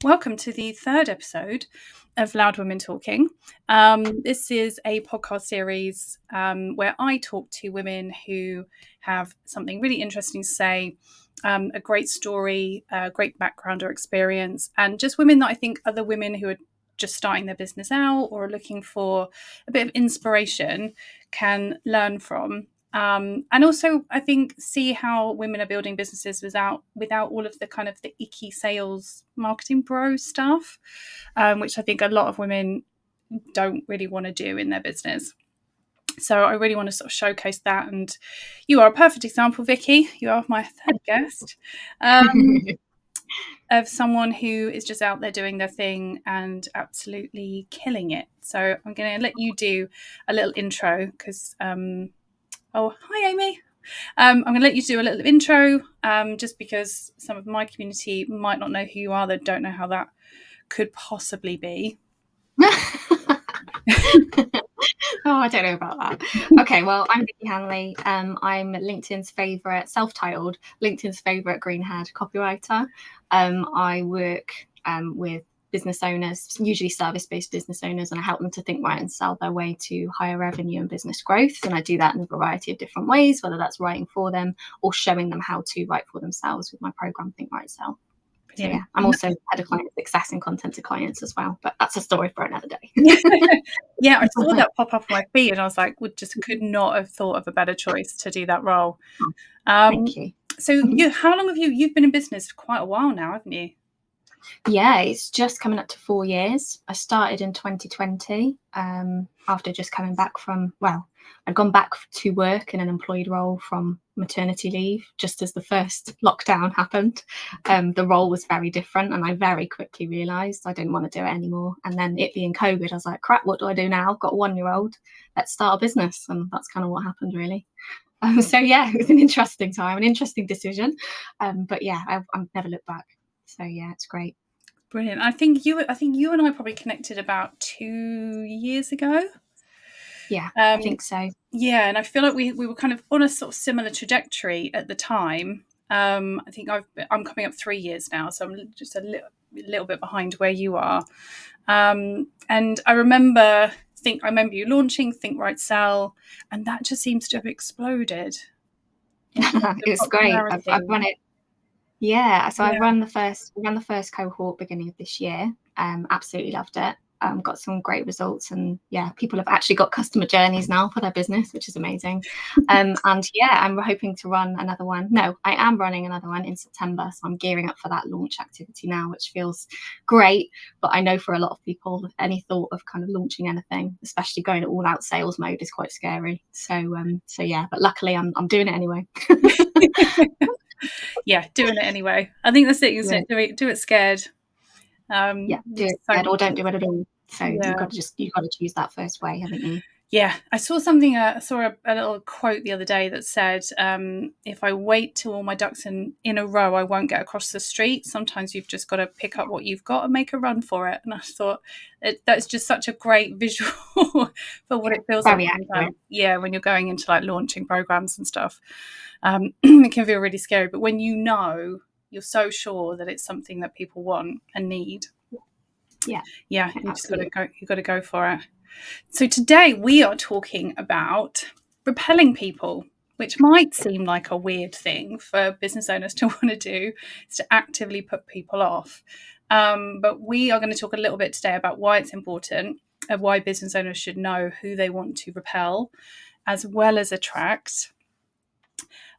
Welcome to the third episode of Loud Women Talking. This is a podcast series where I talk to women who have something really interesting to say, a great story, a great background or experience, and just women that I think other women who are just starting their business out or are looking for a bit of inspiration can learn from. And also, I think, see how women are building businesses without all of the kind of the icky sales marketing bro stuff, which I think a lot of women don't really want to do in their business. So I really want to sort of showcase that. And you are a perfect example, Vicki. You are my third guest of someone who is just out there doing their thing and absolutely killing it. So I'm going to let you do a little intro because... Oh, hi, Amy. I'm going to let you do a little intro just because some of my community might not know who you are. They don't know how that could possibly be. Oh, I don't know about that. Okay, well, I'm Vicki Handley. I'm LinkedIn's favourite, self-titled, LinkedIn's favourite green-haired copywriter. I work with business owners, usually service-based business owners, and I help them to think, write and sell their way to higher revenue and business growth. And I do that in a variety of different ways, whether that's writing for them or showing them how to write for themselves with my program, Think, Write, Sell. So yeah, I'm also head of client success and content to clients as well, but that's a story for another day. Yeah, I saw that pop up on my feed and I was like, could not have thought of a better choice to do that role. Thank you. So how long have you've been in business for quite a while now, haven't you? Yeah, it's just coming up to 4 years. I started in 2020 after just coming back from, I'd gone back to work in an employed role from maternity leave just as the first lockdown happened. The role was very different and I very quickly realised I didn't want to do it anymore. And then it being COVID, I was like, crap, what do I do now? I've got a 1-year-old. Let's start a business. And that's kind of what happened, really. So yeah, it was an interesting time, an interesting decision. But yeah, I've never looked back. So yeah, it's great. Brilliant. I think you and I probably connected about 2 years ago. Yeah, I think so. Yeah, and I feel like we were kind of on a sort of similar trajectory at the time. I think I'm coming up 3 years now, so I'm just a little bit behind where you are. And I remember you launching Think, Write, Sell, and that just seems to have exploded. It's great. I've run it. Yeah, so I ran the first cohort beginning of this year. Absolutely loved it. Got some great results, and yeah, people have actually got customer journeys now for their business, which is amazing. And yeah, I'm hoping to run another one. No, I am running another one in September, so I'm gearing up for that launch activity now, which feels great. But I know for a lot of people, any thought of kind of launching anything, especially going all out sales mode, is quite scary. So yeah, but luckily I'm doing it anyway. Yeah, doing it anyway. I think that's it, isn't it? Do it scared. Yeah, do it scared or don't do it at all. So you've got to choose that first way, haven't you? Yeah, I saw something. I saw a little quote the other day that said, "If I wait till all my ducks in a row, I won't get across the street. Sometimes you've just got to pick up what you've got and make a run for it." And I thought that's just such a great visual for what it feels like. Yeah, when you're going into like launching programs and stuff, it can feel really scary. But when you're so sure that it's something that people want and need. Yeah, you just got to go for it. So today we are talking about repelling people, which might seem like a weird thing for business owners to want to do, is to actively put people off. But we are going to talk a little bit today about why it's important and why business owners should know who they want to repel as well as attract.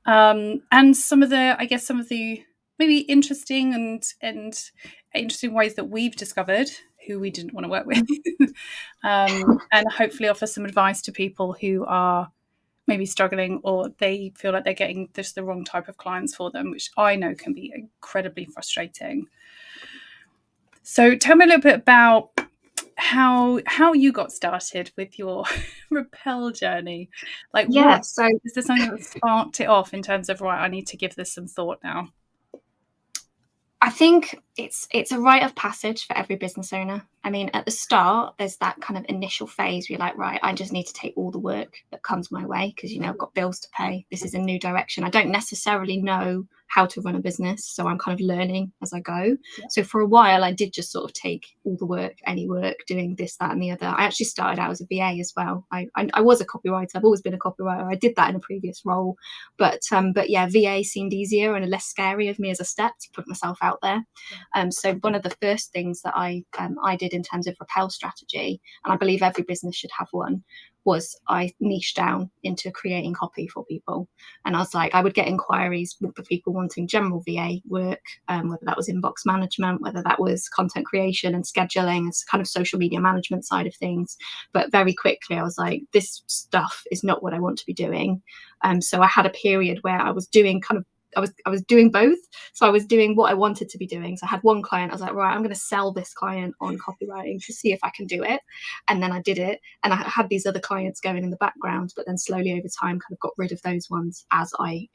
And some of the maybe interesting and interesting ways that we've discovered who we didn't want to work with, and hopefully offer some advice to people who are maybe struggling or they feel like they're getting just the wrong type of clients for them, which I know can be incredibly frustrating. So tell me a little bit about how you got started with your repel journey. So is there something that sparked it off in terms of, right, I need to give this some thought now? I think it's a rite of passage for every business owner. I mean, at the start, there's that kind of initial phase where you're like, right, I just need to take all the work that comes my way because, I've got bills to pay. This is a new direction. I don't necessarily know how to run a business, so I'm kind of learning as I go. Yeah. So for a while, I did just sort of take all the work, any work, doing this, that, and the other. I actually started out as a VA as well. I was a copywriter. I've always been a copywriter. I did that in a previous role, but yeah, VA seemed easier and less scary of me as a step to put myself out there. So one of the first things that I did in terms of repel strategy, and I believe every business should have one, was I niched down into creating copy for people. And I was like, I would get inquiries for people wanting general VA work, whether that was inbox management, whether that was content creation and scheduling, as kind of social media management side of things. But very quickly, I was like, this stuff is not what I want to be doing. So I had a period where I was doing I was doing both. So I was doing what I wanted to be doing. So I had one client, I was like, right, I'm going to sell this client on copywriting to see if I can do it. And then I did it. And I had these other clients going in the background, but then slowly over time kind of got rid of those ones as I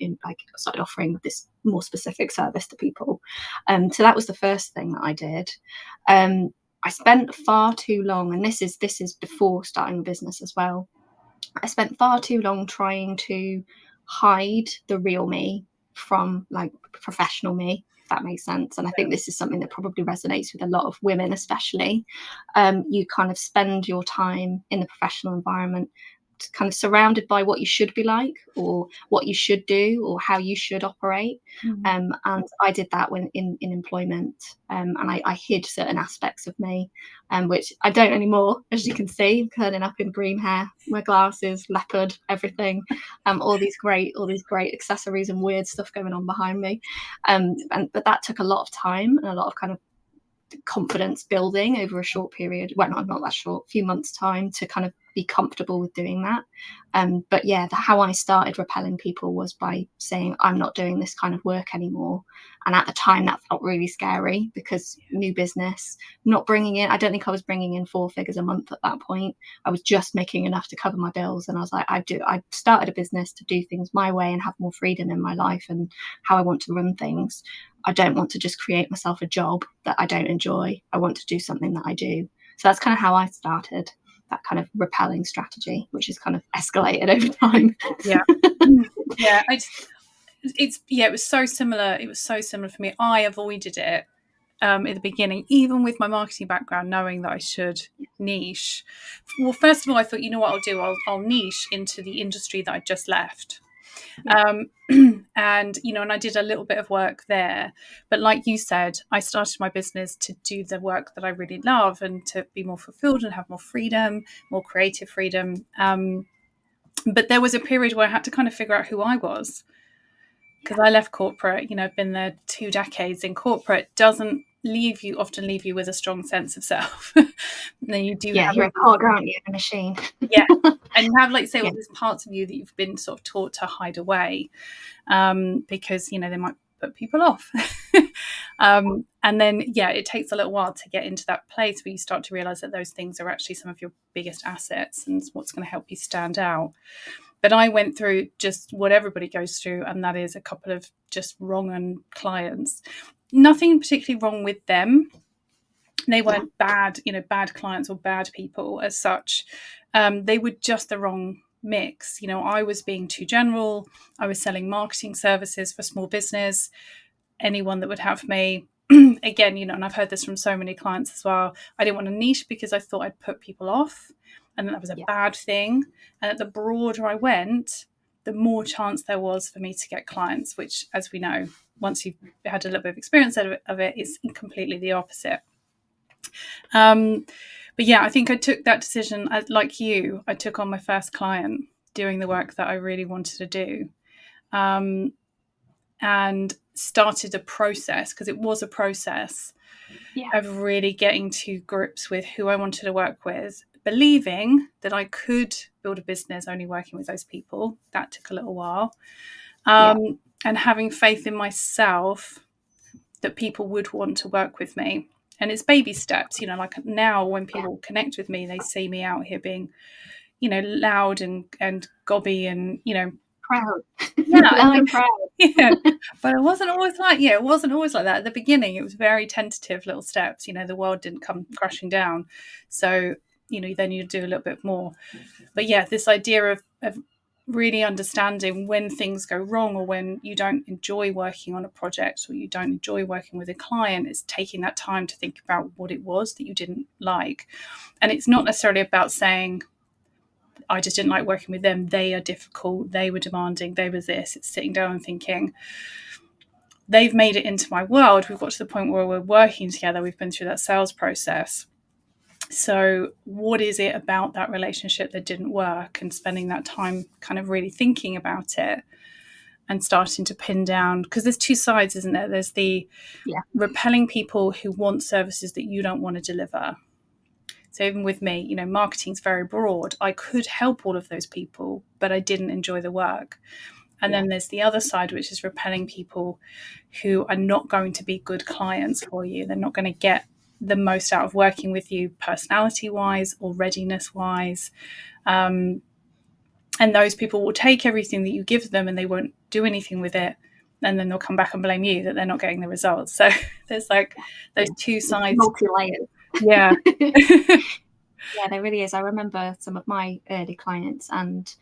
started offering this more specific service to people. So that was the first thing that I did. I spent far too long, and this is before starting a business as well. I spent far too long trying to hide the real me from like professional me, if that makes sense. And I think this is something that probably resonates with a lot of women, especially. You kind of spend your time in the professional environment kind of surrounded by what you should be like, or what you should do, or how you should operate. And I did that when in employment, and I hid certain aspects of me, which I don't anymore, as you can see, turning up in green hair, my glasses, leopard, everything, all these great accessories and weird stuff going on behind me. But that took a lot of time and a lot of kind of confidence building over a short period, well, not that short, few months time, to kind of be comfortable with doing that. But yeah, how I started repelling people was by saying, I'm not doing this kind of work anymore. And at the time that felt really scary, because new business, not bringing in, I don't think I was bringing in 4 figures a month at that point. I was just making enough to cover my bills. And I was like, I started a business to do things my way and have more freedom in my life and how I want to run things. I don't want to just create myself a job that I don't enjoy. I want to do something that I do. So that's kind of how I started that kind of repelling strategy, which has kind of escalated over time. Yeah. Yeah. It was so similar. It was so similar for me. I avoided it at the beginning, even with my marketing background, knowing that I should niche. Well, first of all, I thought, you know what I'll do? I'll niche into the industry that I just left. Yeah. And I did a little bit of work there, but like you said, I started my business to do the work that I really love and to be more fulfilled and have more freedom, more creative freedom. But there was a period where I had to kind of figure out who I was, because I left corporate. I've been there 2 decades, in corporate doesn't often leave you with a strong sense of self. Then you do have you're a cog, aren't you? A machine. Yeah. And you have, like, say, all these parts of you that you've been sort of taught to hide away, because they might put people off. And then it takes a little while to get into that place where you start to realize that those things are actually some of your biggest assets and what's going to help you stand out. But I went through just what everybody goes through, and that is a couple of just wrong clients. Nothing particularly wrong with them. They weren't bad clients or bad people as such. They were just the wrong mix. I was being too general. I was selling marketing services for small business. Anyone that would have me, again, and I've heard this from so many clients as well, I didn't want to niche because I thought I'd put people off, and that was a bad thing. And the broader I went, the more chance there was for me to get clients, which, as we know, once you've had a little bit of experience of it, is completely the opposite. But I think I took that decision, like you. I took on my first client doing the work that I really wanted to do, and started a process, because it was a process of really getting to grips with who I wanted to work with, believing that I could build a business only working with those people. That took a little while. And having faith in myself that people would want to work with me. And it's baby steps, like now when people connect with me, they see me out here being, loud and gobby and, proud. Yeah, Loud and proud. yeah, but it wasn't always like it wasn't always like that. At the beginning, it was very tentative little steps. The world didn't come crashing down. So, then you do a little bit more. But yeah, this idea of really understanding when things go wrong or when you don't enjoy working on a project or you don't enjoy working with a client is taking that time to think about what it was that you didn't like. And it's not necessarily about saying, I just didn't like working with them. They are difficult. They were demanding. They were this. It's sitting down and thinking, they've made it into my world. We've got to the point where we're working together. We've been through that sales process. So what is it about that relationship that didn't work? And spending that time kind of really thinking about it and starting to pin down, because there's two sides, isn't there? There's the repelling people who want services that you don't want to deliver. So even with me, marketing's very broad. I could help all of those people, but I didn't enjoy the work. And then there's the other side, which is repelling people who are not going to be good clients for you. They're not going to get the most out of working with you personality-wise or readiness-wise. And those people will take everything that you give them and they won't do anything with it. And then they'll come back and blame you that they're not getting the results. So there's like those two sides. Multi-layered. Yeah. Yeah, there really is. I remember some of my early clients, and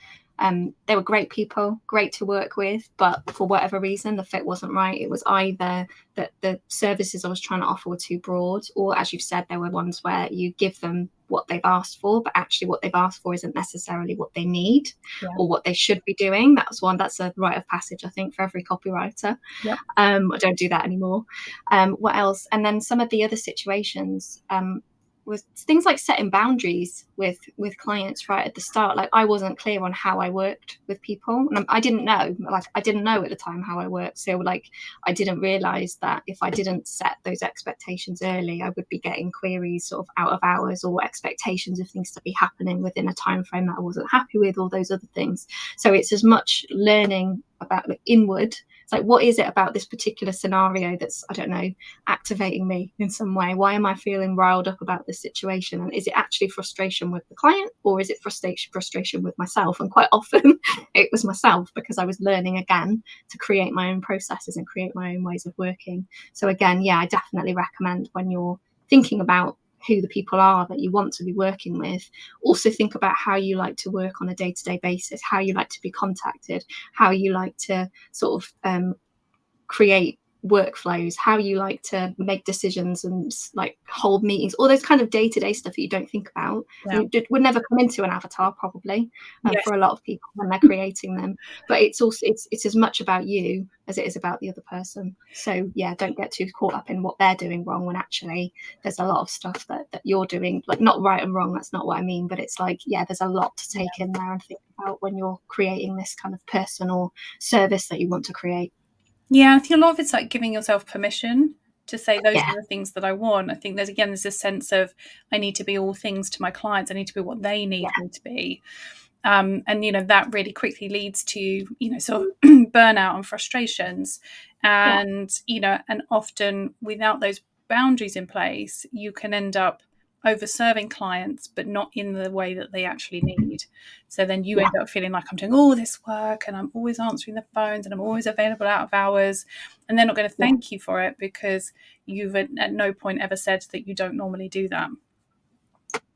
they were great people, great to work with, but for whatever reason, the fit wasn't right. It was either that the services I was trying to offer were too broad, or as you've said, there were ones where you give them what they've asked for, but actually what they've asked for isn't necessarily what they need or what they should be doing. That's a rite of passage, I think, for every copywriter. Yep. I don't do that anymore. What else? And then some of the other situations, was things like setting boundaries with clients right at the start. Like, I wasn't clear on how I worked with people, and I didn't know at the time how I worked. So like, I didn't realize that if I didn't set those expectations early, I would be getting queries sort of out of hours, or expectations of things to be happening within a time frame that I wasn't happy with, all those other things. So it's as much learning about the inward. It's like, what is it about this particular scenario that's, I don't know, activating me in some way? Why am I feeling riled up about this situation? And is it actually frustration with the client, or is it frustration with myself? And quite often it was myself, because I was learning again to create my own processes and create my own ways of working. So again, yeah, I definitely recommend, when you're thinking about who the people are that you want to be working with, also think about how you like to work on a day-to-day basis, how you like to be contacted, how you like to sort of create workflows, how you like to make decisions and like hold meetings, all those kind of day-to-day stuff that you don't think about. And it would never come into an avatar probably for a lot of people when they're creating them. But it's also it's as much about you as it is about the other person. So yeah, don't get too caught up in what they're doing wrong, when actually there's a lot of stuff that you're doing, like, not right and wrong, that's not what I mean, but it's like, yeah, there's a lot to take in there and think about when you're creating this kind of person or service that you want to create. Yeah, I think a lot of it's like giving yourself permission to say, those are the things that I want. I think there's this sense of, I need to be all things to my clients. I need to be what they need me to be. And, that really quickly leads to, sort of burnout and frustrations. And, and often without those boundaries in place, you can end up over-serving clients, but not in the way that they actually need. So then you end up feeling like, I'm doing all this work and I'm always answering the phones and I'm always available out of hours, and they're not going to thank you for it because you've at no point ever said that you don't normally do that.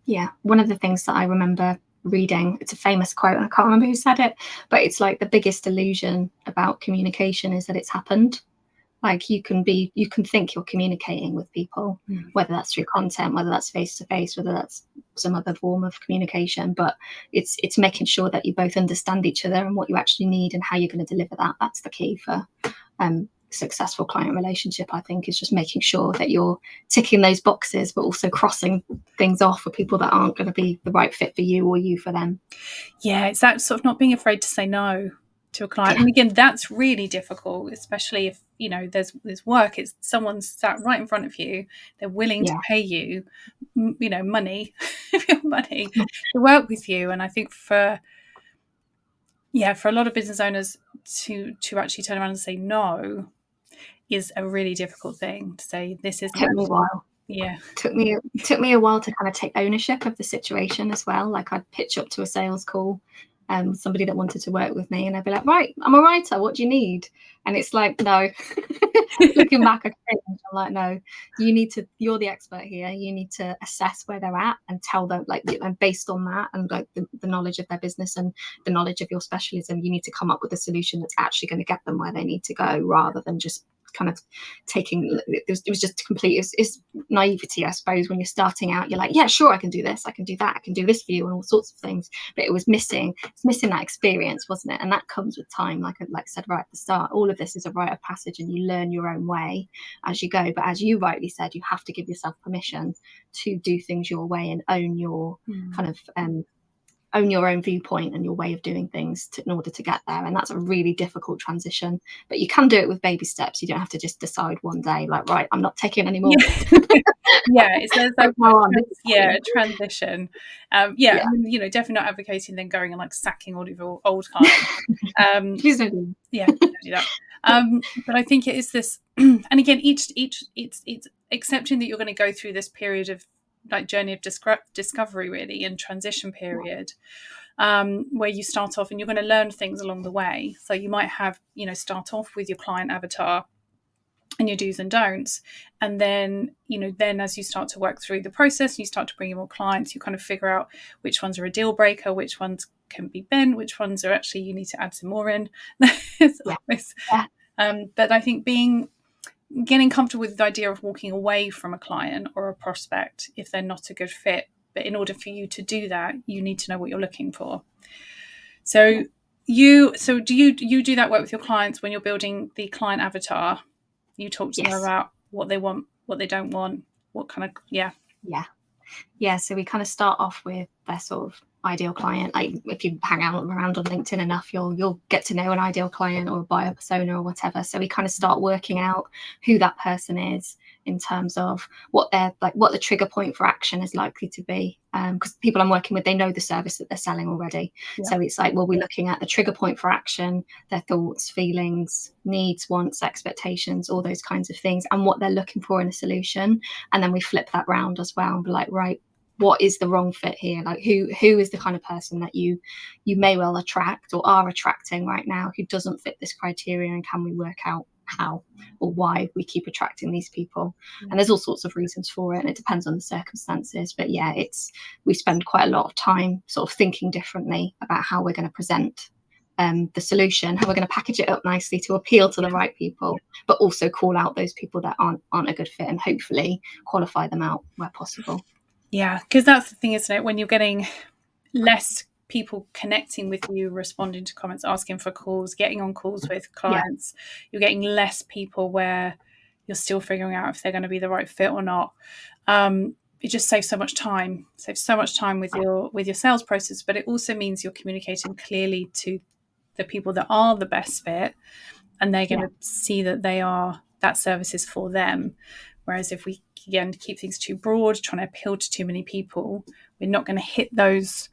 Yeah, one of the things that I remember reading, it's a famous quote and I can't remember who said it, but it's like, the biggest illusion about communication is that it's happened. Like, you can think you're communicating with people, whether that's through content, whether that's face-to-face, whether that's some other form of communication, but it's making sure that you both understand each other and what you actually need and how you're going to deliver that. That's the key for successful client relationship, I think, is just making sure that you're ticking those boxes, but also crossing things off for people that aren't going to be the right fit for you or you for them. Yeah, it's that sort of not being afraid to say no to a client. And again, that's really difficult, especially if, there's work, it's someone's sat right in front of you, they're willing to pay you, money, money to work with you. And I think for a lot of business owners to actually turn around and say no is a really difficult thing to say. This is took me a while. Yeah. Took me a while to kind of take ownership of the situation as well. Like, I'd pitch up to a sales call somebody that wanted to work with me, and I'd be like, right, I'm a writer, what do you need? And it's like, no. Looking back, I'm like, no, you're the expert here. You need to assess where they're at and tell them, like, and based on that and like the knowledge of their business and the knowledge of your specialism, you need to come up with a solution that's actually going to get them where they need to go, rather than just kind of taking it was just complete it's naivety, I suppose. When you're starting out, you're like, yeah, sure, I can do this, I can do that, I can do this for you, and all sorts of things. But it's missing that experience, wasn't it? And that comes with time. Like I said right at the start, all of this is a rite of passage, and you learn your own way as you go. But as you rightly said, you have to give yourself permission to do things your way and own your kind of own your own viewpoint and your way of doing things in order to get there. And that's a really difficult transition, but you can do it with baby steps. You don't have to just decide one day, like, right, I'm not taking anymore. Yeah, there's like a transition. I mean, you know, definitely not advocating then going and like sacking all of your old clients. Please don't do that. Yeah, don't do that. But I think it is this, and again, it's accepting that you're going to go through this period of like journey of discovery, really, and transition period, where you start off and you're going to learn things along the way. So you might have, you know, start off with your client avatar and your do's and don'ts, and then, you know, then as you start to work through the process, you start to bring in more clients, you kind of figure out which ones are a deal breaker, which ones can be bent, which ones are actually you need to add some more in. But I think getting comfortable with the idea of walking away from a client or a prospect if they're not a good fit. But in order for you to do that, you need to know what you're looking for. So do you do that work with your clients when you're building the client avatar? You talk to them about what they want, what they don't want, what kind of so we kind of start off with their sort of ideal client. Like if you hang out around on LinkedIn enough, you'll get to know an ideal client or a buyer persona or whatever. So we kind of start working out who that person is in terms of what the trigger point for action is likely to be. Because people I'm working with, they know the service that they're selling already. So it's like, well, we're looking at the trigger point for action, their thoughts, feelings, needs, wants, expectations, all those kinds of things, and what they're looking for in a solution. And then we flip that round as well and be like, right, what is the wrong fit here? Like who is the kind of person that you may well attract or are attracting right now who doesn't fit this criteria, and can we work out how or why we keep attracting these people? And there's all sorts of reasons for it, and it depends on the circumstances. But we spend quite a lot of time sort of thinking differently about how we're going to present the solution, how we're going to package it up nicely to appeal to the right people, but also call out those people that aren't a good fit, and hopefully qualify them out where possible. Yeah, because that's the thing, isn't it? When you're getting less people connecting with you, responding to comments, asking for calls, getting on calls with clients, you're getting less people where you're still figuring out if they're going to be the right fit or not. It just saves so much time with your sales process, but it also means you're communicating clearly to the people that are the best fit, and they're going to see that service is for them. Whereas if we, again, keep things too broad, trying to appeal to too many people, we're not going to hit those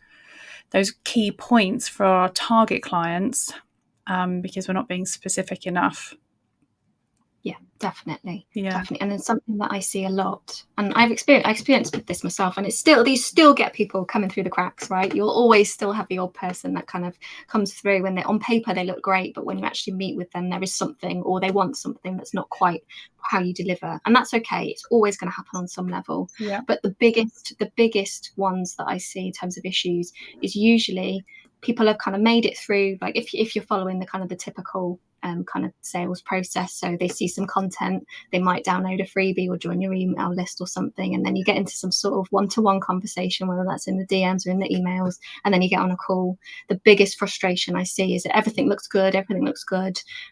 key points for our target clients, because we're not being specific enough. Yeah, definitely. Definitely. And then something that I see a lot, and I experienced with this myself, and you still get people coming through the cracks, right? You'll always still have the old person that kind of comes through when they're on paper, they look great, but when you actually meet with them, there is something, or they want something that's not quite how you deliver. And that's okay. It's always going to happen on some level. Yeah. But the biggest ones that I see in terms of issues is usually people have kind of made it through, like if you're following the kind of the typical kind of sales process. So they see some content, they might download a freebie or join your email list or something, and then you get into some sort of one-to-one conversation, whether that's in the DMs or in the emails, and then you get on a call. The biggest frustration I see is that everything looks good,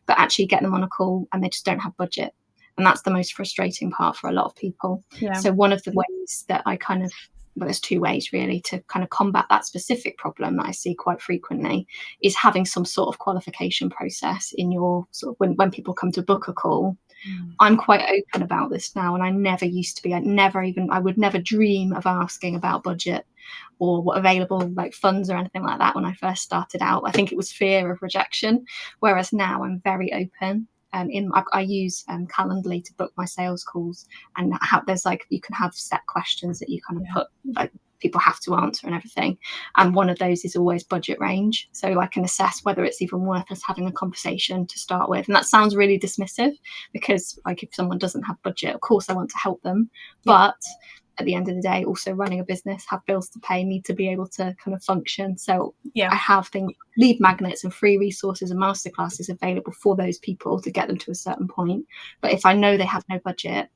but actually get them on a call and they just don't have budget. And that's the most frustrating part for a lot of people. So one of the ways that I kind of, well, there's two ways really to kind of combat that specific problem that I see quite frequently, is having some sort of qualification process in your sort of when people come to book a call. I'm quite open about this now, and I never used to be. I would never dream of asking about budget or what available like funds or anything like that when I first started out. I think it was fear of rejection, whereas now I'm very open. I use Calendly to book my sales calls, and there's like, you can have set questions that you kind of put, like people have to answer and everything. And one of those is always budget range. So I can assess whether it's even worth us having a conversation to start with. And that sounds really dismissive, because like if someone doesn't have budget, of course I want to help them. But at the end of the day, also running a business, have bills to pay, need to be able to kind of function. So I have things, lead magnets and free resources and masterclasses available for those people to get them to a certain point. But if I know they have no budget,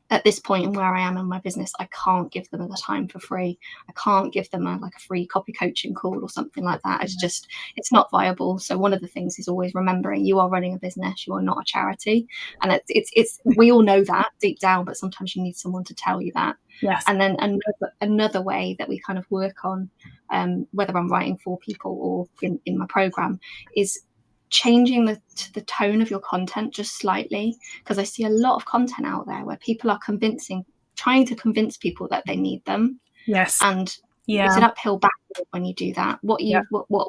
at this point in where I am in my business, I can't give them the time for free. I can't give them a free copy coaching call or something like that. It's just, it's not viable. So one of the things is always remembering you are running a business, you are not a charity. And it's we all know that deep down, but sometimes you need someone to tell you that. Yes. And then another way that we kind of work on, whether I'm writing for people or in my program, is changing the tone of your content just slightly, because I see a lot of content out there where people are trying to convince people that they need them. Yes. And it's an uphill battle when you do that. What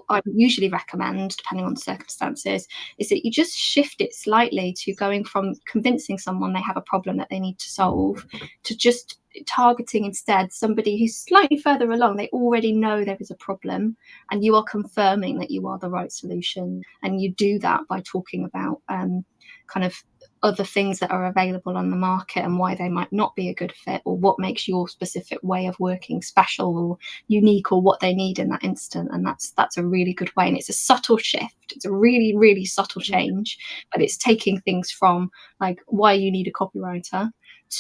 I usually recommend, depending on the circumstances, is that you just shift it slightly to going from convincing someone they have a problem that they need to solve to just targeting instead somebody who's slightly further along. They already know there is a problem, and you are confirming that you are the right solution. And you do that by talking about kind of other things that are available on the market and why they might not be a good fit, or what makes your specific way of working special or unique, or what they need in that instant. And that's a really good way. And it's a subtle shift. It's a really, really subtle change, but it's taking things from like why you need a copywriter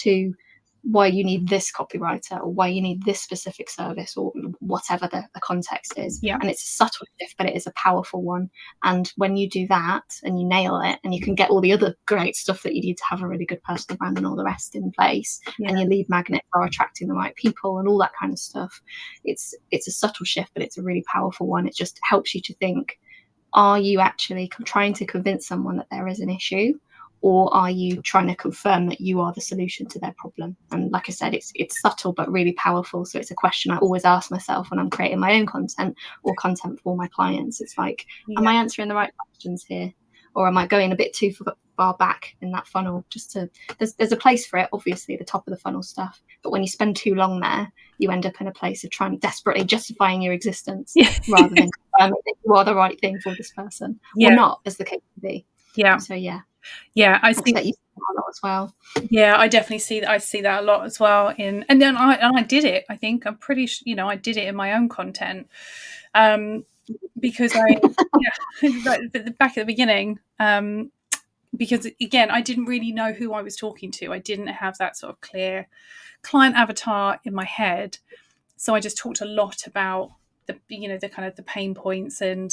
to why you need this copywriter, or why you need this specific service, or whatever the context is. And it's a subtle shift, but it is a powerful one. And when you do that and you nail it, and you can get all the other great stuff that you need to have a really good personal brand and all the rest in place, and your lead magnet are attracting the right people and all that kind of stuff, it's a subtle shift, but it's a really powerful one. It just helps you to think, are you actually trying to convince someone that there is an issue, or are you trying to confirm that you are the solution to their problem? And like I said, it's subtle but really powerful. So it's a question I always ask myself when I'm creating my own content or content for my clients. It's like, am I answering the right questions here, or am I going a bit too far back in that funnel? There's a place for it, obviously, the top of the funnel stuff, but when you spend too long there, you end up in a place of trying desperately justifying your existence rather than confirming that you are the right thing for this person, or not, as the case may be. So I see that you see that a lot as well. I definitely see that. I see that a lot as well. And then I did it. I think I'm pretty sure, I did it in my own content, because back at the beginning, because again, I didn't really know who I was talking to. I didn't have that sort of clear client avatar in my head, so I just talked a lot about the kind of the pain points and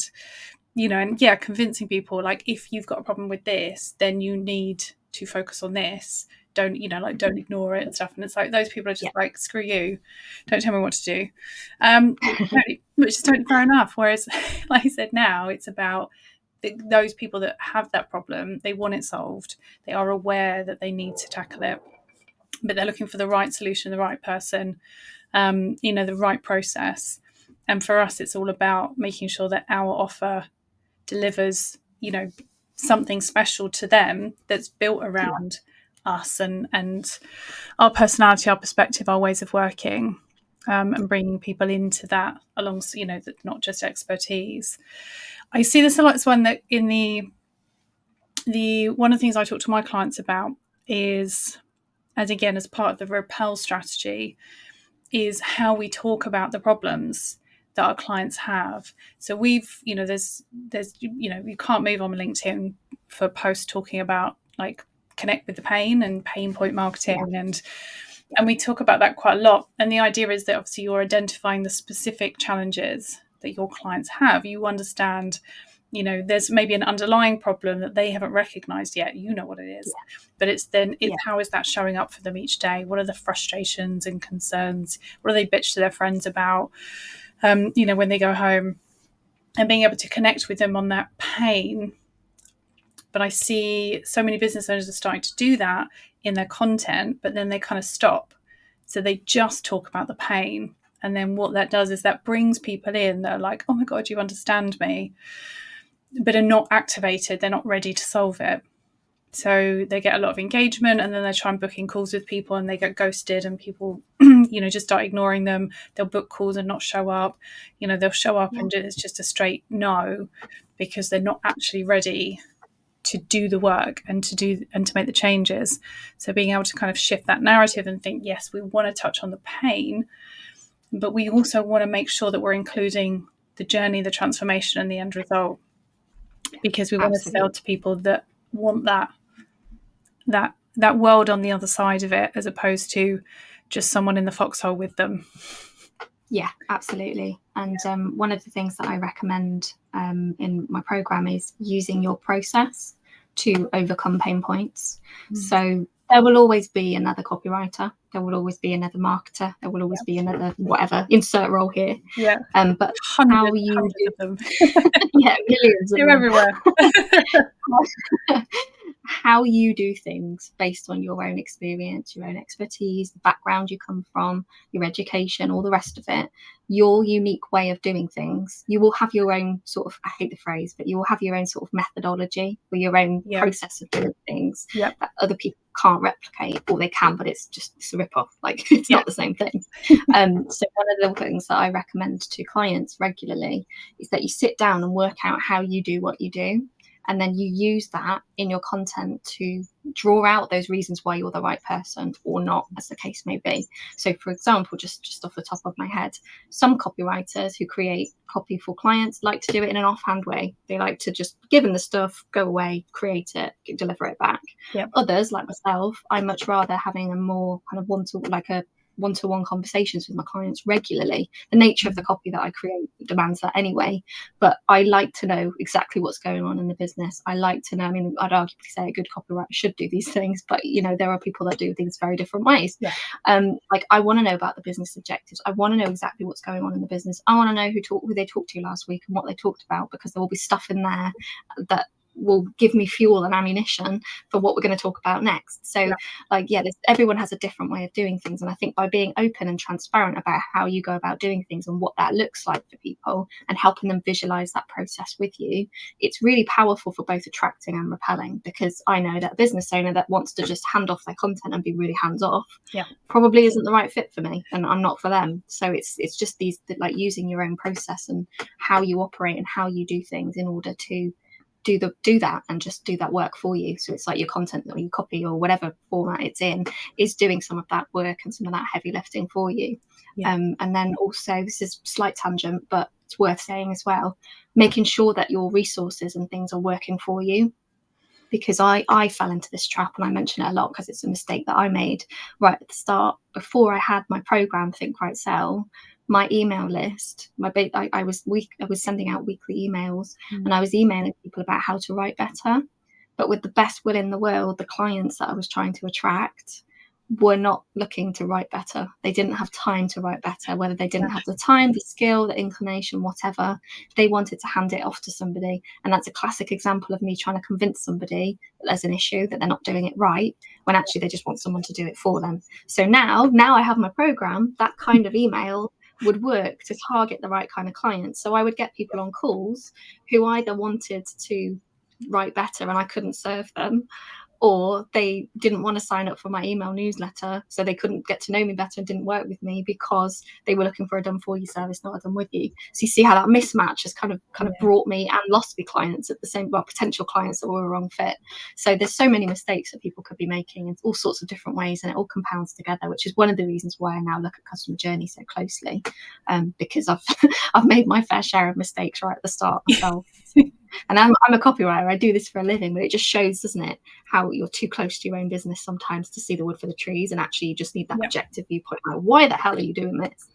convincing people, like, if you've got a problem with this, then you need to focus on this. Don't ignore it and stuff. And it's like, those people are just like, screw you, don't tell me what to do, which is totally fair enough. Whereas, like I said, now it's about those people that have that problem. They want it solved. They are aware that they need to tackle it, but they're looking for the right solution, the right person, the right process. And for us, it's all about making sure that our offer delivers, something special to them that's built around us and our personality, our perspective, our ways of working, and bringing people into that alongside, not just expertise. I see this a lot as one that in the one of the things I talk to my clients about is, as part of the repel strategy, is how we talk about the problems that our clients have. So we've, there's you can't move on LinkedIn for posts talking about like connect with the pain and pain point marketing, and we talk about that quite a lot. And the idea is that obviously you're identifying the specific challenges that your clients have. You understand, there's maybe an underlying problem that they haven't recognized yet. You know what it is, but it's how is that showing up for them each day? What are the frustrations and concerns? What do they bitch to their friends about? When they go home, and being able to connect with them on that pain. But I see so many business owners are starting to do that in their content, but then they kind of stop. So they just talk about the pain. And then what that does is that brings people in that are like, oh my God, you understand me, but are not activated. They're not ready to solve it. So they get a lot of engagement, and then they try and book in calls with people and they get ghosted, and people, just start ignoring them. They'll book calls and not show up. They'll show up and it's just a straight no, because they're not actually ready to do the work and to make the changes. So being able to kind of shift that narrative and think, yes, we want to touch on the pain, but we also want to make sure that we're including the journey, the transformation, and the end result, because we want to sell to people that want that world on the other side of it, as opposed to just someone in the foxhole with them. Yeah, absolutely. And one of the things that I recommend in my program is using your process to overcome pain points. So there will always be another copywriter, there will always be another marketer, there will always be another whatever, insert role here. But hundreds of them. Yeah, millions of them. They're everywhere. How you do things based on your own experience, your own expertise, the background you come from, your education, all the rest of it, your unique way of doing things. You will have your own sort of, I hate the phrase, but you will have your own sort of methodology or your own process of doing things that other people can't replicate, or they can, but it's a rip-off. Like, it's not the same thing. So one of the things that I recommend to clients regularly is that you sit down and work out how you do what you do. And then you use that in your content to draw out those reasons why you're the right person or not, as the case may be. So, for example, just off the top of my head, some copywriters who create copy for clients like to do it in an offhand way. They like to just give them the stuff, go away, create it, deliver it back. Others, like myself, I much rather having a more kind of one-to-one conversations with my clients regularly. The nature of the copy that I create demands that anyway, but I like to know exactly what's going on in the business. I like to know, I mean, I'd arguably say a good copywriter should do these things, but there are people that do things very different ways. Like, I want to know about the business objectives. I want to know exactly what's going on in the business. I want to know who they talked to last week and what they talked about, because there will be stuff in there that will give me fuel and ammunition for what we're going to talk about next. So everyone has a different way of doing things, and I think by being open and transparent about how you go about doing things and what that looks like for people and helping them visualize that process with you, it's really powerful for both attracting and repelling. Because I know that a business owner that wants to just hand off their content and be really hands off probably isn't the right fit for me, and I'm not for them. So it's just these, like, using your own process and how you operate and how you do things in order to do that and just do that work for you. So it's like your content or your copy or whatever format it's in is doing some of that work and some of that heavy lifting for you. And then also, this is a slight tangent, but it's worth saying as well, making sure that your resources and things are working for you. Because I fell into this trap, and I mention it a lot because it's a mistake that I made right at the start. Before I had my program, Think Right Sell, my email list, I was sending out weekly emails, and I was emailing people about how to write better. But with the best will in the world, the clients that I was trying to attract were not looking to write better. They didn't have time to write better, whether they didn't have the time, the skill, the inclination, whatever. They wanted to hand it off to somebody. And that's a classic example of me trying to convince somebody that there's an issue, that they're not doing it right, when actually they just want someone to do it for them. So now I have my program, that kind of email would work to target the right kind of clients. So I would get people on calls who either wanted to write better and I couldn't serve them, or they didn't want to sign up for my email newsletter, so they couldn't get to know me better and didn't work with me because they were looking for a done-for-you service, not a done-with-you. So you see how that mismatch has kind of brought me and lost me clients at the same, potential clients that were a wrong fit. So there's so many mistakes that people could be making in all sorts of different ways, and it all compounds together, which is one of the reasons why I now look at customer journey so closely, because I've made my fair share of mistakes right at the start myself. And I'm a copywriter. I do this for a living, but it just shows, doesn't it, how you're too close to your own business sometimes to see the wood for the trees, and actually you just need that objective viewpoint. Like, why the hell are you doing this?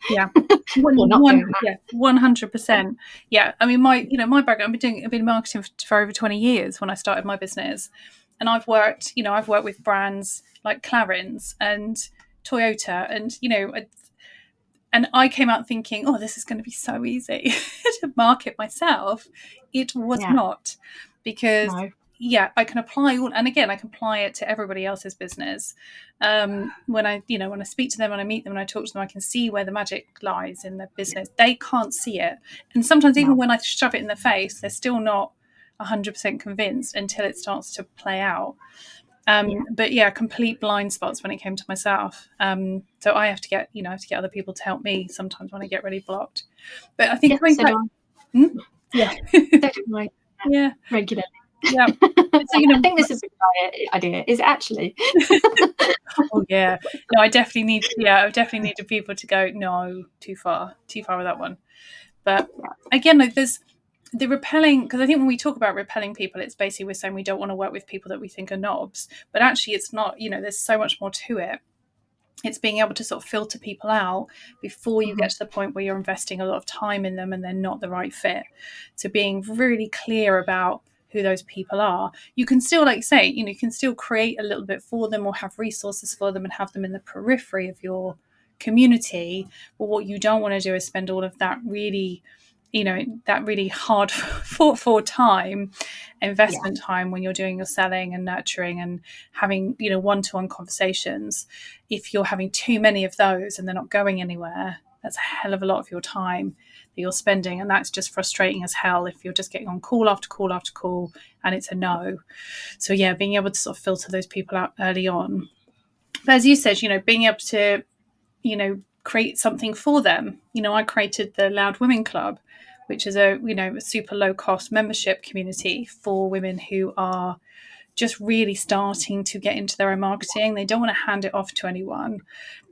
Or not doing that. 100%. Yeah, I mean, my background, I've been marketing for over 20 years when I started my business, and I've worked with brands like Clarins and Toyota, and I came out thinking, oh, this is going to be so easy to market myself. It was not, because I can apply and again, I can apply it to everybody else's business. When I speak to them, when I meet them, when I talk to them, I can see where the magic lies in their business. They can't see it. And sometimes even when I shove it in their face, they're still not 100% convinced until it starts to play out. Yeah. But yeah, complete blind spots when it came to myself. So I have to get, other people to help me sometimes when I get really blocked. But I think coming So back, do yeah, So do I. yeah, Regularly. yeah. So, I think this is a good idea. Is it actually? oh yeah, no, I definitely need people to go, no, too far with that one. But again, like there's the repelling, because I think when we talk about repelling people, it's basically we're saying we don't want to work with people that we think are knobs, but actually it's not. There's so much more to it. It's being able to sort of filter people out before you get to the point where you're investing a lot of time in them and they're not the right fit. So being really clear about who those people are. You can still, like say, you can still create a little bit for them or have resources for them and have them in the periphery of your community. But what you don't want to do is spend all of that really, that really hard fought for time, investment time when you're doing your selling and nurturing and having, one-to-one conversations. If you're having too many of those and they're not going anywhere, that's a hell of a lot of your time that you're spending. And that's just frustrating as hell if you're just getting on call after call after call and it's a no. So yeah, being able to sort of filter those people out early on. But as you said, being able to, create something for them. I created the Loud Women Club, which is a super low cost membership community for women who are just really starting to get into their own marketing. They don't want to hand it off to anyone.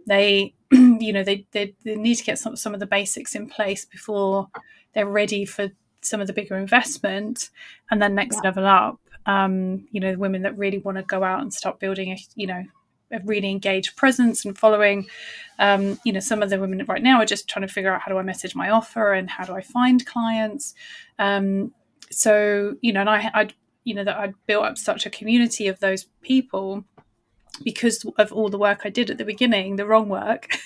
They they need to get some of the basics in place before they're ready for some of the bigger investment and then next level up. Women that really want to go out and start building a really engaged presence and following. Some of the women right now are just trying to figure out, how do I message my offer and how do I find clients? And I built up such a community of those people because of all the work I did at the beginning, the wrong work,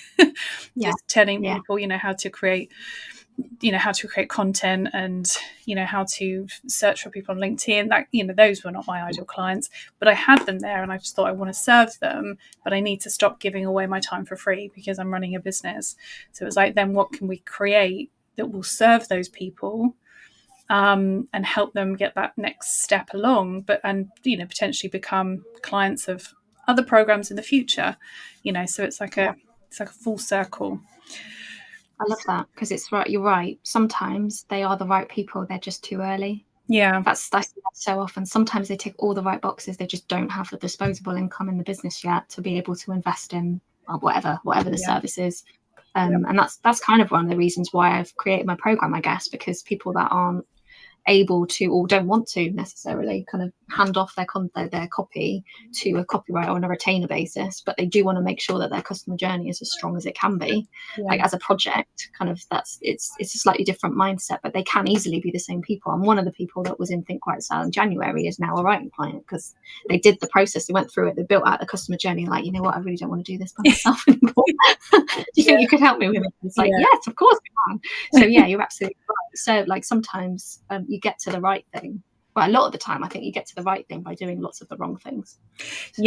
just telling people, how to create content and, how to search for people on LinkedIn. That, those were not my ideal clients, but I had them there and I just thought, I want to serve them, but I need to stop giving away my time for free because I'm running a business. So it was like, then what can we create that will serve those people? And help them get that next step along, and potentially become clients of other programs in the future. So it's like a full circle. I love that because it's right. You're right. Sometimes they are the right people. They're just too early. Yeah, I see that so often. Sometimes they tick all the right boxes. They just don't have the disposable income in the business yet to be able to invest in whatever the service is. And that's kind of one of the reasons why I've created my program, I guess, because people that aren't able to or don't want to necessarily kind of hand off their copy to a copywriter on a retainer basis, but they do want to make sure that their customer journey is as strong as it can be. Like as a project, kind of it's a slightly different mindset, but they can easily be the same people. And one of the people that was in Think Quite Style in January is now a writing client because they did the process, they went through it, they built out the customer journey, like, you know what, I really don't want to do this by myself anymore. Do you think you could help me with it? It's like, yes, of course we can. So yeah, you're absolutely right. So like sometimes you get to the right thing. Well, a lot of the time I think you get to the right thing by doing lots of the wrong things. So,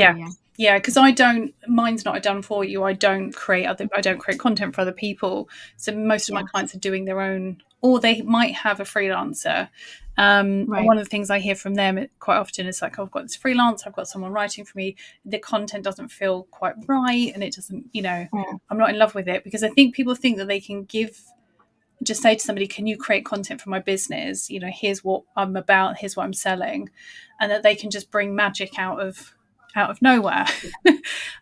because mine's not a done for you. I don't create content for other people. So most of my clients are doing their own, or they might have a freelancer. And one of the things I hear from them quite often is like, I've got this freelance, I've got someone writing for me, the content doesn't feel quite right and it doesn't, I'm not in love with it, because I think people think that they can just say to somebody, can you create content for my business? Here's what I'm about, here's what I'm selling, and that they can just bring magic out of nowhere.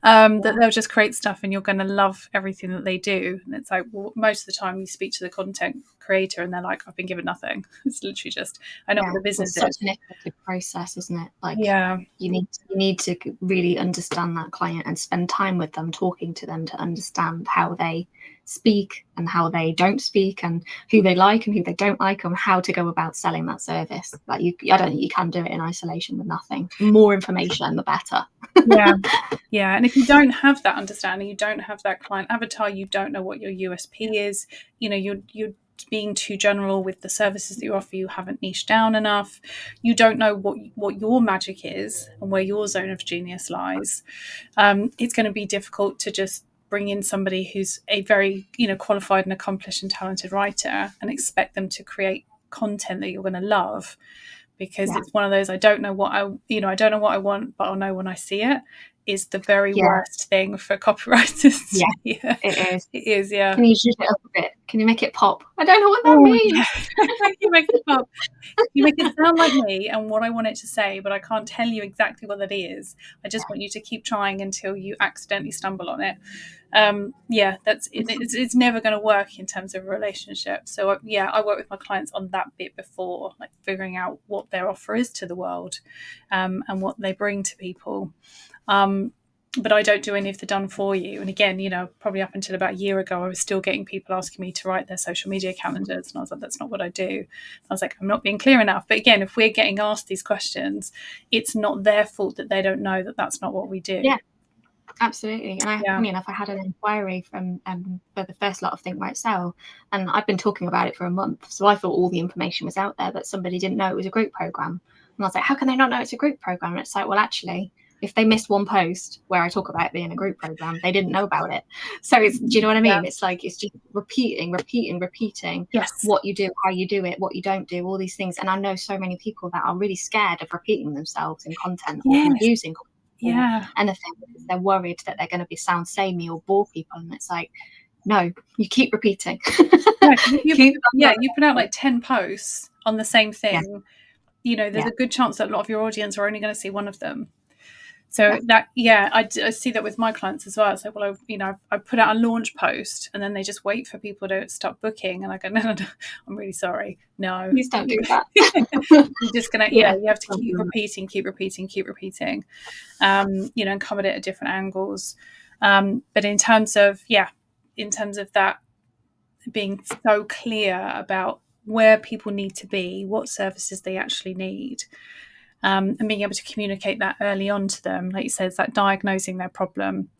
That they'll just create stuff and you're going to love everything that they do. And it's like, well, most of the time you speak to the content creator and they're like, I've been given nothing. It's literally just, I know what the business is. It's such an iterative process, isn't it? Like, you need to really understand that client and spend time with them, talking to them to understand how they speak and how they don't speak and who they like and who they don't like and how to go about selling that service. Like I don't think you can do it in isolation with nothing. More information, the better. And if you don't have that understanding, you don't have that client avatar, you don't know what your USP is, you're being too general with the services that you offer, you haven't niched down enough, you don't know what your magic is and where your zone of genius lies, it's going to be difficult to just bring in somebody who's a very qualified and accomplished and talented writer and expect them to create content that you're going to love, because it's one of those, I don't know what I don't know what I want, but I'll know when I see it, is the very worst thing for copywriters. Yeah, it is. It is, yeah. Can you zhuzh it up a bit? Can you make it pop? I don't know what that means. Yeah. You make it pop. You make it sound like me and what I want it to say, but I can't tell you exactly what that is. I just want you to keep trying until you accidentally stumble on it. It's never going to work in terms of a relationship. So I work with my clients on that bit before, like figuring out what their offer is to the world, and what they bring to people. But I don't do any of the done for you. And again, probably up until about a year ago, I was still getting people asking me to write their social media calendars. And I was like, that's not what I do. I was like, I'm not being clear enough. But again, if we're getting asked these questions, it's not their fault that they don't know that that's not what we do. Yeah, absolutely. And funny enough, I had an inquiry from for the first lot of Think Right Sell, and I've been talking about it for a month. So I thought all the information was out there, but somebody didn't know it was a group program. And I was like, how can they not know it's a group program? And it's like, well, actually, if they missed one post where I talk about it being a group program, they didn't know about it. So do you know what I mean? It's like, it's just repeating what you do, how you do it, what you don't do, all these things. And I know so many people that are really scared of repeating themselves in content or using content. Anything, because they're worried that they're going to be sound samey or bore people. And it's like, no, you keep repeating. You put out like 10 posts on the same thing. There's a good chance that a lot of your audience are only going to see one of them. So I see that with my clients as well. It's like, well, I put out a launch post and then they just wait for people to start booking. And I go, no, I'm really sorry. No. Please don't do that. You're just going to, you have to keep repeating, and come at it at different angles. But in terms of that, being so clear about where people need to be, what services they actually need, and being able to communicate that early on to them, like you said, it's like diagnosing their problem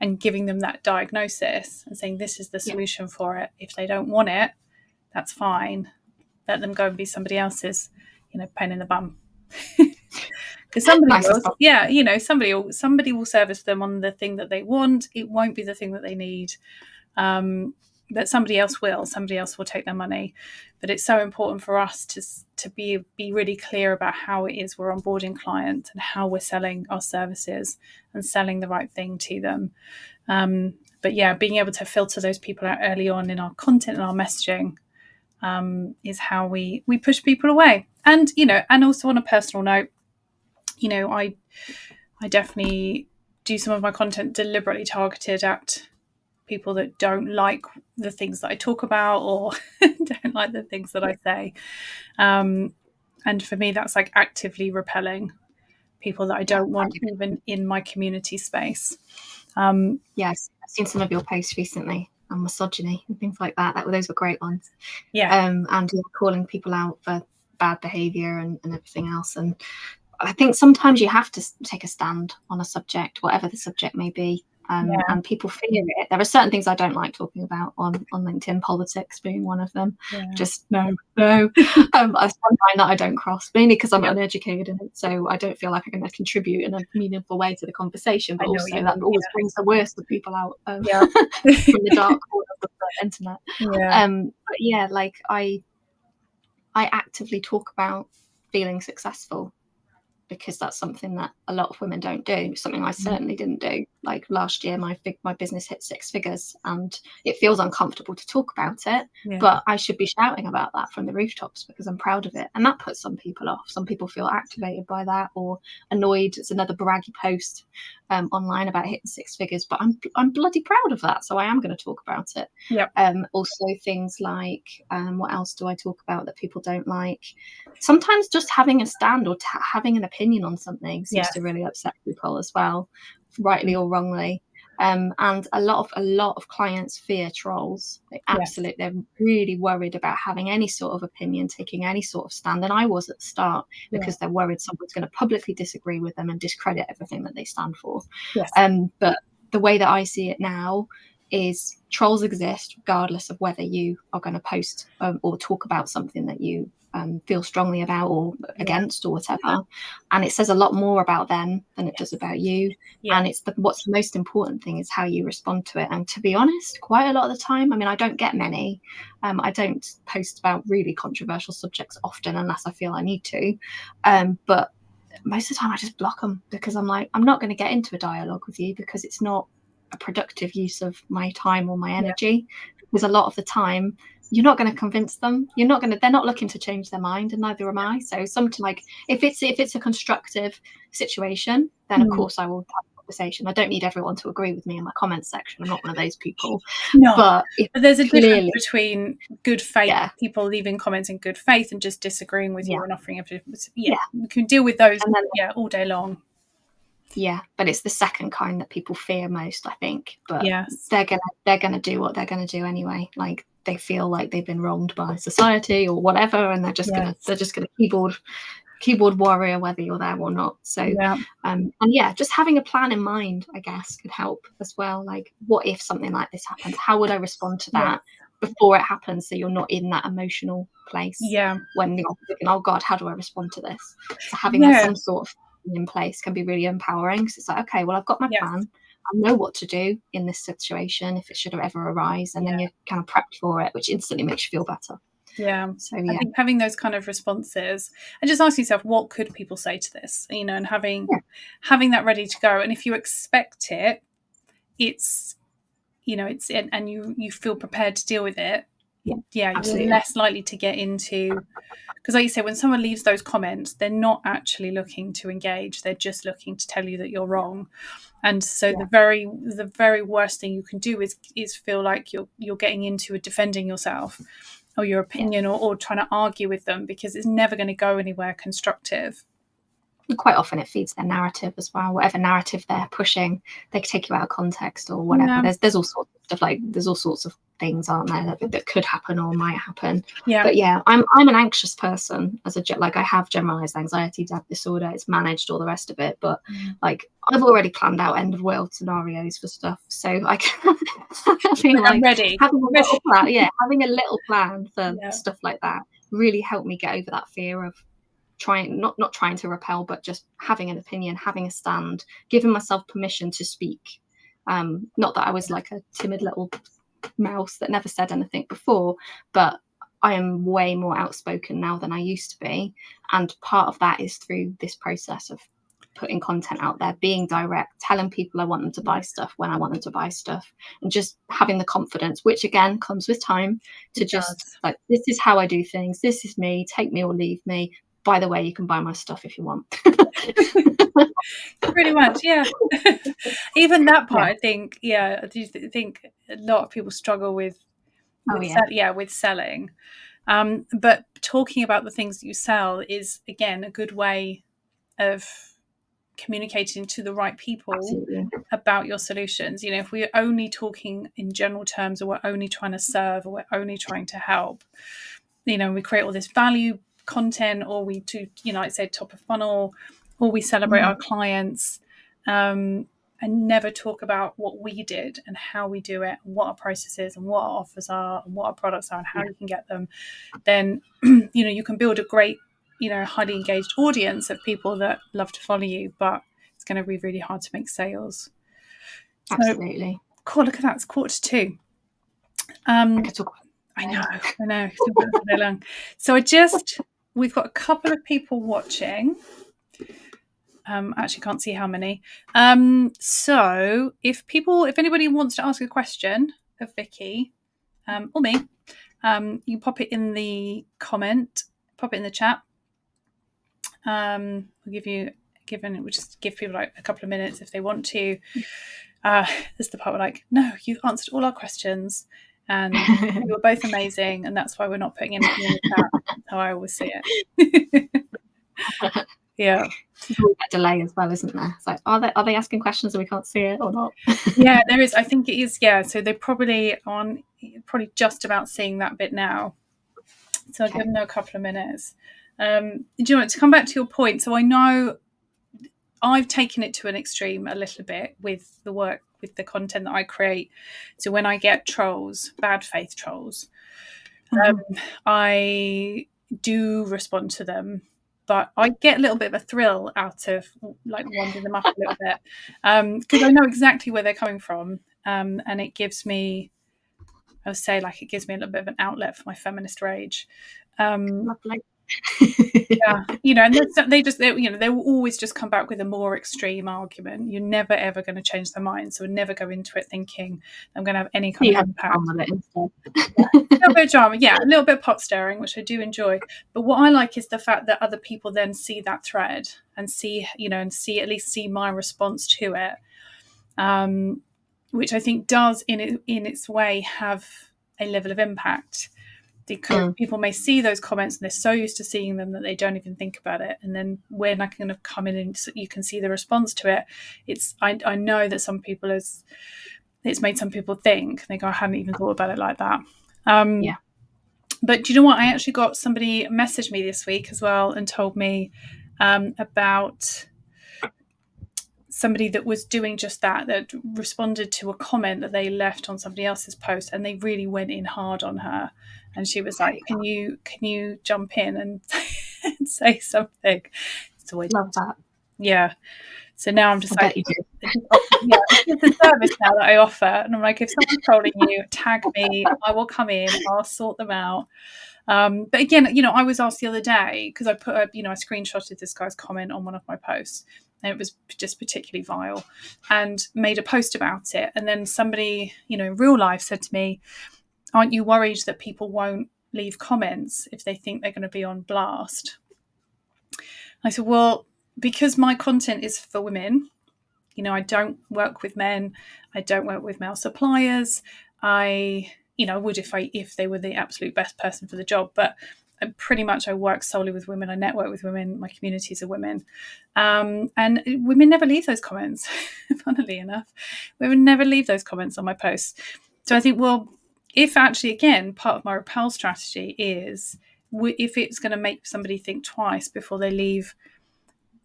and giving them that diagnosis and saying this is the solution for it. If they don't want it, that's fine. Let them go and be somebody else's, pain in the bum. Because somebody will service them on the thing that they want. It won't be the thing that they need. But somebody else will take their money. But it's so important for us to be really clear about how it is we're onboarding clients and how we're selling our services and selling the right thing to them. But being able to filter those people out early on in our content and our messaging is how we push people away. And and also on a personal note, I definitely do some of my content deliberately targeted at people that don't like the things that I talk about or don't like the things that I say. And for me, that's like actively repelling people that I don't want even in my community space. Yes, I've seen some of your posts recently on misogyny and things like that. Those were great ones. And calling people out for bad behaviour and everything else. And I think sometimes you have to take a stand on a subject, whatever the subject may be. And people fear it. There are certain things I don't like talking about on LinkedIn, politics being one of them. Just no. It's one line that I don't cross, mainly because I'm uneducated in it, so I don't feel like I'm going to contribute in a meaningful way to the conversation. But also that always brings the worst of people out from the dark corner of the internet. But I actively talk about feeling successful, because that's something that a lot of women don't do. Something I certainly didn't do. Like last year, my business hit 6 figures, and it feels uncomfortable to talk about it. But I should be shouting about that from the rooftops because I'm proud of it. And that puts some people off. Some people feel activated by that or annoyed. It's another braggy post online about hitting 6 figures, but I'm bloody proud of that. So I am going to talk about it. Also things like what else do I talk about that people don't like? Sometimes just having a stand or having an opinion on something seems to really upset people as well, rightly or wrongly. And a lot of clients fear trolls. They're really worried about having any sort of opinion, taking any sort of stand. And I was at the start because they're worried someone's going to publicly disagree with them and discredit everything that they stand for. But the way that I see it now is trolls exist regardless of whether you are going to post or talk about something that you feel strongly about or against or whatever. And it says a lot more about them than it does about you. And it's what's the most important thing is how you respond to it. And to be honest, quite a lot of the time, I mean, I don't get many. I don't post about really controversial subjects often unless I feel I need to. But most of the time I just block them, because I'm like, I'm not going to get into a dialogue with you, because it's not a productive use of my time or my energy. Because a lot of the time you're not going to convince them. They're not looking to change their mind, and neither am I. So something like, if it's a constructive situation, then of course I will have a conversation. I don't need everyone to agree with me in my comments section. I'm not one of those people. No, but there's a difference between good faith, people leaving comments in good faith, and just disagreeing with you and offering evidence. We can deal with those all day long. Yeah, but it's the second kind that people fear most, I think. But they're gonna do what they're gonna do anyway. Like, they feel like they've been wronged by society or whatever, and they're just gonna keyboard warrior whether you're there or not. So and just having a plan in mind, I guess, could help as well. Like, what if something like this happens? How would I respond to that before it happens, so you're not in that emotional place when you're thinking, oh God, how do I respond to this? So having some sort of in place can be really empowering. So it's like, okay, well, I've got my plan. I know what to do in this situation if it should have ever arise, and then you're kind of prepped for it, which instantly makes you feel better. So I think having those kind of responses, and just asking yourself, what could people say to this, and having that ready to go. And if you expect it, it's and you feel prepared to deal with it, absolutely. you're less likely to get into, because like you say, when someone leaves those comments, they're not actually looking to engage, they're just looking to tell you that you're wrong. And so the very worst thing you can do is feel like you're getting into defending yourself or your opinion or trying to argue with them, because it's never going to go anywhere constructive. Quite often it feeds their narrative as well. Whatever narrative they're pushing, they take you out of context or whatever. There's all sorts of stuff, like there's all sorts of things, aren't there, that could happen or might happen. But I'm an anxious person like I have generalized anxiety disorder. It's managed, all the rest of it, but like I've already planned out end of world scenarios for stuff, so I can I'm ready. Having a little plan for stuff like that really helped me get over that fear of not trying to repel, but just having an opinion, having a stand, giving myself permission to speak. Not that I was like a timid little mouse that never said anything before, but I am way more outspoken now than I used to be. And part of that is through this process of putting content out there, being direct, telling people I want them to buy stuff when I want them to buy stuff, and just having the confidence, which again comes with time, to like, this is how I do things, this is me, take me or leave me. By the way, you can buy my stuff if you want. Pretty much, even that part, I think, I do think a lot of people struggle with selling. But talking about the things that you sell is, again, a good way of communicating to the right people about your solutions. If we're only talking in general terms, or we're only trying to serve, or we're only trying to help, we create all this value content, or we do, like I said, top of funnel, or we celebrate our clients, and never talk about what we did and how we do it, and what our process is, and what our offers are, and what our products are, and how you can get them. Then you can build a great, highly engaged audience of people that love to follow you, but it's going to be really hard to make sales. Absolutely. So, cool, look at that, it's 1:45. I could talk. I know. So we've got a couple of people watching. Actually can't see how many. So if anybody wants to ask a question of Vicki, or me, you pop it in the comment, pop it in the chat. We'll we'll just give people like a couple of minutes if they want to. This is the part where like, no, you've answered all our questions, and you were both amazing, and that's why we're not putting anything in the chat. That's how I always see it. There's always that delay as well, isn't there? It's like, are they asking questions and we can't see it or not? There is. I think it is. So they're probably just about seeing that bit now. So I'll give them a couple of minutes. Do you want to come back to your point? So I know I've taken it to an extreme a little bit with the work, with the content that I create. So when I get trolls, bad faith trolls, I do respond to them, but I get a little bit of a thrill out of like winding them up a little bit, because I know exactly where they're coming from, and it gives me, I would say, like, it gives me a little bit of an outlet for my feminist rage. Lovely. Yeah, and they will always just come back with a more extreme argument. You're never ever going to change their mind, so never go into it thinking I'm going to have any kind of impact. With it instead. A little bit of drama, a little bit of pot stirring, which I do enjoy. But what I like is the fact that other people then see that thread and see at least see my response to it, which I think does in its way have a level of impact. Because people may see those comments and they're so used to seeing them that they don't even think about it. And then when I kind of come in and you can see the response to it, I know that it's made some people think. They go, I hadn't even thought about it like that. But do you know what? I actually got somebody messaged me this week as well and told me about somebody that was doing just that responded to a comment that they left on somebody else's post, and they really went in hard on her. And she was like, can you jump in and say something? It's always love that. Yeah. So now I'm just like, it's a service now that I offer. And I'm like, if someone's trolling you, tag me. I will come in. I'll sort them out. But again, I was asked the other day, because I put I screenshotted this guy's comment on one of my posts, and it was just particularly vile, and made a post about it. And then somebody, in real life said to me, aren't you worried that people won't leave comments if they think they're going to be on blast? I said, well, because my content is for women, I don't work with men. I don't work with male suppliers. I would if they were the absolute best person for the job, but pretty much I work solely with women. I network with women. My communities are women. And women never leave those comments, funnily enough. Women never leave those comments on my posts. So I think, well, if actually, again, part of my repel strategy is if it's going to make somebody think twice before they leave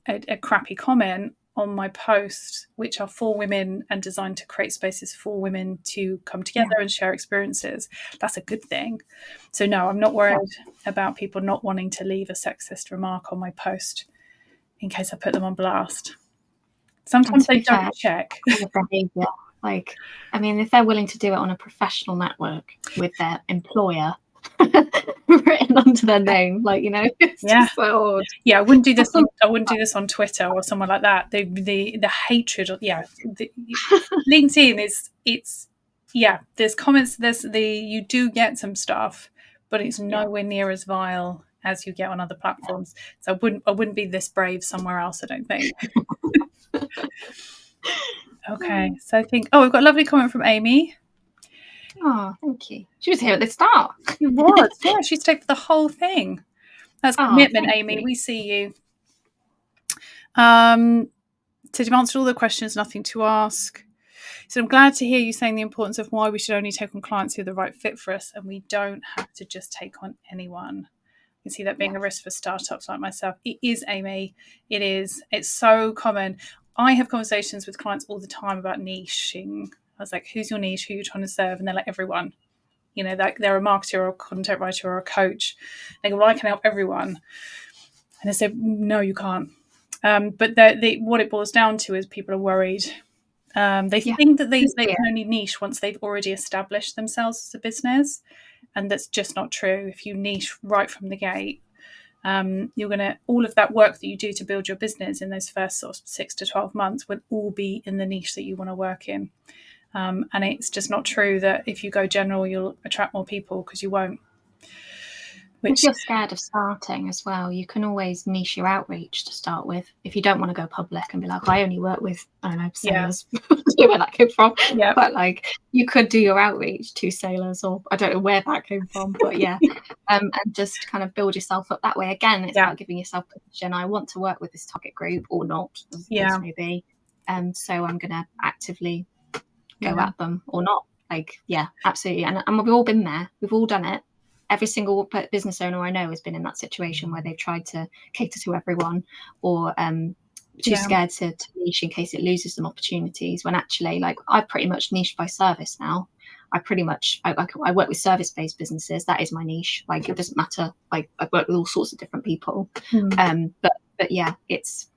a crappy comment on my posts, which are for women and designed to create spaces for women to come together and share experiences, that's a good thing. So no, I'm not worried about people not wanting to leave a sexist remark on my post in case I put them on blast. Sometimes they don't check. Behavior. Like, I mean, if they're willing to do it on a professional network with their employer written onto their name, it's just so odd. I wouldn't do this on Twitter or somewhere like that. The hatred of LinkedIn it's there's comments, you do get some stuff, but it's nowhere near as vile as you get on other platforms. So I wouldn't be this brave somewhere else, I don't think. Okay, so I think we've got a lovely comment from Amy. Oh, thank you. She was here at the start. She was, she stayed for the whole thing. That's commitment, Amy. We see you. So you've answered all the questions, nothing to ask. So I'm glad to hear you saying the importance of why we should only take on clients who are the right fit for us, and we don't have to just take on anyone. You can see that being a risk for startups like myself. It is, Amy. It is. It's so common. I have conversations with clients all the time about niching. I was like, who's your niche? Who are you trying to serve? And they're like, everyone. They're a marketer or a content writer or a coach. They go, well, I can help everyone. And I said, no, you can't. But what it boils down to is people are worried. They think that they can only niche once they've already established themselves as a business. And that's just not true. If you niche right from the gate, you're going to, all of that work that you do to build your business in those first sort of 6 to 12 months will all be in the niche that you want to work in. And it's just not true that if you go general, you'll attract more people, because you won't. If you're scared of starting as well, you can always niche your outreach to start with. If you don't want to go public and be like, I only work with, I don't know, sailors, where that came from. Yeah. But you could do your outreach to sailors, or I don't know where that came from, but and just kind of build yourself up that way. Again, it's about giving yourself permission. I want to work with this target group or not, as the case may be. So I'm going to actively go at them or not. Absolutely. And we've all been there. We've all done it. Every single business owner I know has been in that situation where they've tried to cater to everyone, or too scared to niche in case it loses them opportunities, when actually, I pretty much niche by service now. I work with service-based businesses. That is my niche. Like, it doesn't matter. Like, I work with all sorts of different people. But yeah, it's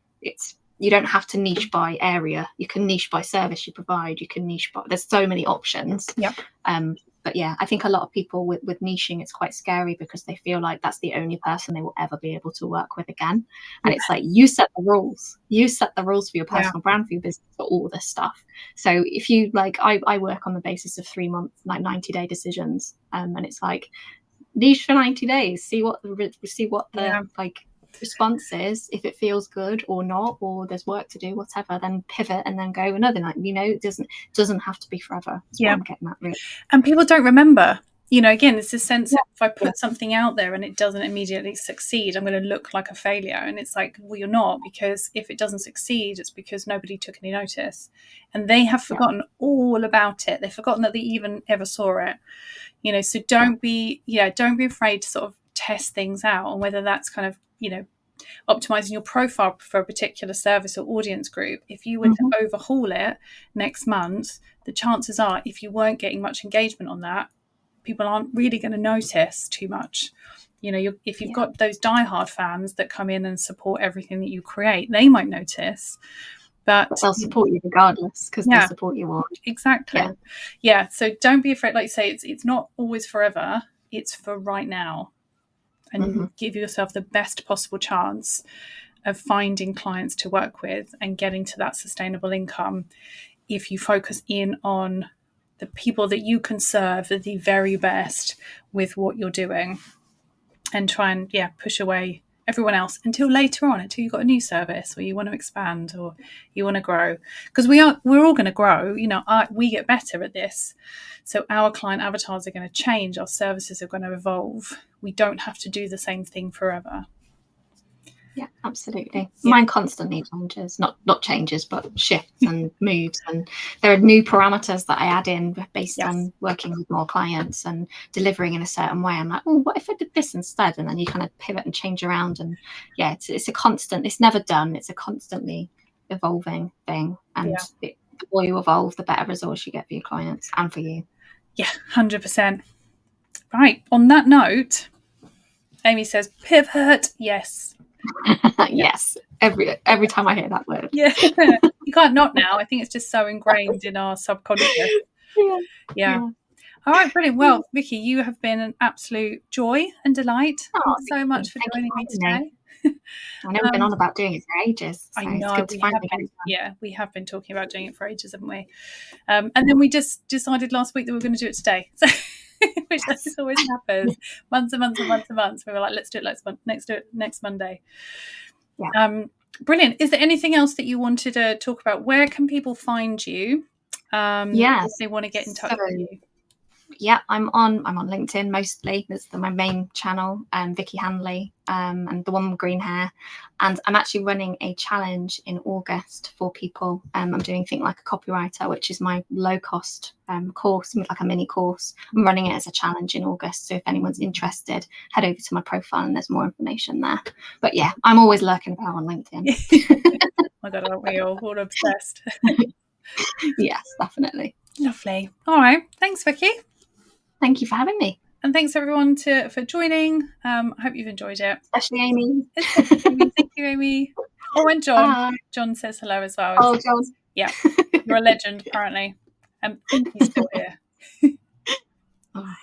you don't have to niche by area. You can niche by service you provide. You can niche by, there's so many options. Yeah. But yeah, I think a lot of people with niching, it's quite scary because they feel like that's the only person they will ever be able to work with again. And it's like, you set the rules. You set the rules for your personal brand, for your business, for all this stuff. So if you like, I work on the basis of 3 month, like 90-day decisions. And it's like, niche for 90 days, see what the like response is. If it feels good or not, or there's work to do, whatever, then pivot and then go another night. It doesn't have to be forever. That's what I'm getting at, really. And people don't remember. Again, it's a sense that if I put something out there and it doesn't immediately succeed, I'm going to look like a failure. And it's like, well, you're not, because if it doesn't succeed, it's because nobody took any notice, and they have forgotten all about it. They've forgotten that they even ever saw it. So don't be afraid to sort of test things out, and whether that's kind of, optimizing your profile for a particular service or audience group. If you were to overhaul it next month, the chances are, if you weren't getting much engagement on that, people aren't really going to notice too much. If you've got those diehard fans that come in and support everything that you create, they might notice. But they'll support you regardless, because they support you all. Exactly. Yeah. So don't be afraid. Like you say, it's not always forever. It's for right now. And give yourself the best possible chance of finding clients to work with and getting to that sustainable income if you focus in on the people that you can serve at the very best with what you're doing, and try and push away everyone else until later on, until you've got a new service, or you want to expand, or you want to grow. Because we're all going to grow. We get better at this, so our client avatars are going to change, our services are going to evolve. We don't have to do the same thing forever. Yeah, absolutely. Mine constantly changes, not changes, but shifts and moves. And there are new parameters that I add in based on working with more clients and delivering in a certain way. I'm like, oh, what if I did this instead? And then you kind of pivot and change around. And it's a constant, it's never done. It's a constantly evolving thing. And the more you evolve, the better results you get for your clients and for you. Yeah, 100%. Right. On that note, Amy says, pivot. Yes. Yes, every time I hear that word. Yeah. You can't not now. I think it's just so ingrained in our subconscious. Yeah. All right, brilliant. Well, Vicki, you have been an absolute joy and delight. Thanks so much for joining me today. I know we've been on about doing it for ages. So I know. It's good to finally get it done. We have been talking about doing it for ages, haven't we? And then we just decided last week that we were going to do it today. So which always happens. Months and months and months and months. We were like, let's do it next Monday. Yeah. Brilliant. Is there anything else that you wanted to talk about? Where can people find you? If they want to get in touch with you. Yeah, I'm on LinkedIn mostly. That's my main channel, Vicki Handley, and the one with green hair. And I'm actually running a challenge in August for people. I'm doing things like a copywriter, which is my low cost course, like a mini course. I'm running it as a challenge in August. So if anyone's interested, head over to my profile and there's more information there. But yeah, I'm always lurking about on LinkedIn. Oh my God, aren't we all obsessed? Yes, definitely. Lovely. All right. Thanks, Vicki. Thank you for having me. And thanks everyone for joining. I hope you've enjoyed it. Especially Amy. Thank you, Amy. Oh, and John. Bye. John says hello as well. Oh, John. Yeah. You're a legend, apparently. And I think he's still here. Oh.